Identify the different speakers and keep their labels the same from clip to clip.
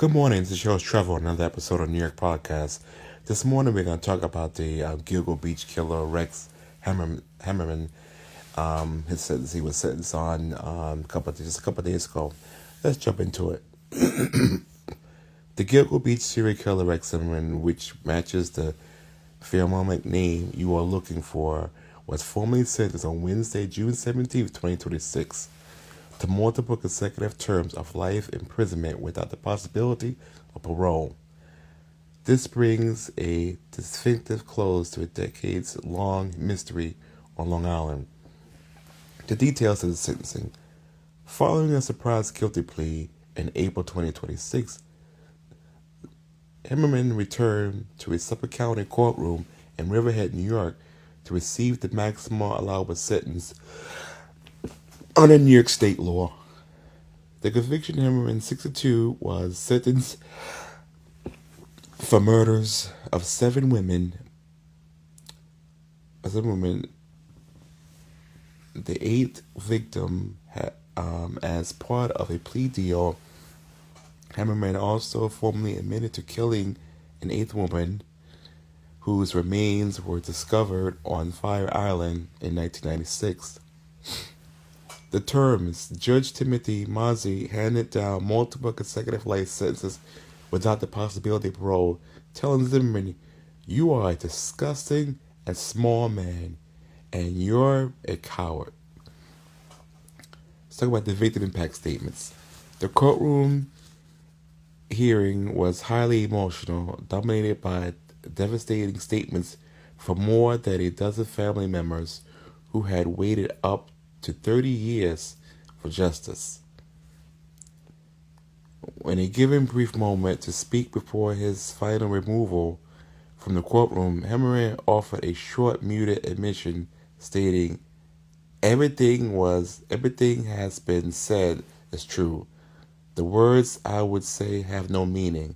Speaker 1: Good morning. This is your host Trevor on another episode of New York Podcast. This morning we're going to talk about the Gilgo Beach killer Rex Hammerman. His sentence he was sentenced on just a couple of days ago. Let's jump into it. The Gilgo Beach serial killer Rex Hammerman, which matches the phenomenon name you are looking for, was formally sentenced on Wednesday, June 17th, 2026. To multiple consecutive terms of life imprisonment without the possibility of parole. This brings a definitive close to a decades-long mystery on Long Island. The details of the sentencing. Following a surprise guilty plea in April 2026, Hammerman returned to a Suffolk County courtroom in Riverhead, New York, to receive the maximum allowable sentence under New York state law. The conviction Hammerman, 62, was sentenced for murders of seven women. The eighth victim, as part of a plea deal, Hammerman also formally admitted to killing an eighth woman, whose remains were discovered on Fire Island in 1996. The terms, Judge Timothy Mozzie handed down multiple consecutive life sentences without the possibility of parole, telling Zimmerman, "You are a disgusting and small man, and you're a coward." Let's talk about the victim impact statements. The courtroom hearing was highly emotional, dominated by devastating statements from more than a dozen family members who had waited up to 30 years for justice. When a given brief moment to speak before his final removal from the courtroom, Hammerman offered a short muted admission stating, Everything has been said is true. The words I would say have no meaning,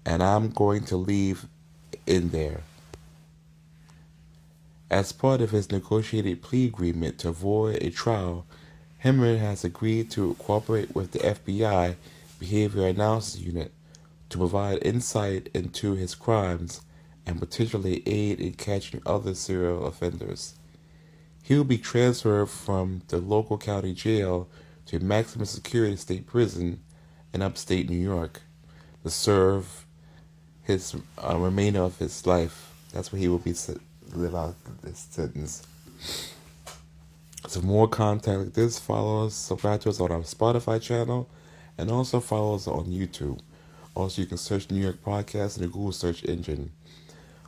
Speaker 1: and I'm going to leave in there." As part of his negotiated plea agreement to avoid a trial, Hammerman has agreed to cooperate with the FBI Behavior Analysis Unit to provide insight into his crimes and potentially aid in catching other serial offenders. He will be transferred from the local county jail to a maximum security state prison in upstate New York to serve his remainder of his life. That's where he will be live out this sentence. So more content like this, subscribe to us on our Spotify channel, and also follow us on YouTube. Also, you can search New York Podcast in the Google search engine.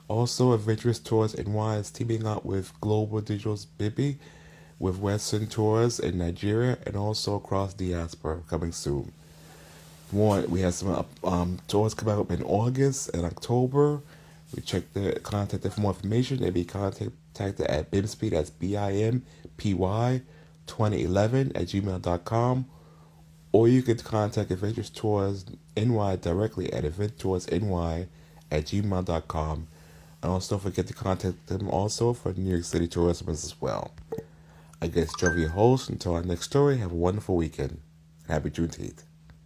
Speaker 1: Also, Adventurous Tours NY is teaming up with Global Digital's Bibi with Western tours in Nigeria and also across diaspora coming soon. We have some tours coming up in August and October. We check the contact for more information. They be contacted at BIMPY, that's BIMPY 2011 @gmail.com, or you can contact Adventures Tours NY directly at adventuresny @gmail.com. And also don't forget to contact them also for New York City tourism as well. I guess Trevor, your host. Until our next story, have a wonderful weekend. Happy Juneteenth.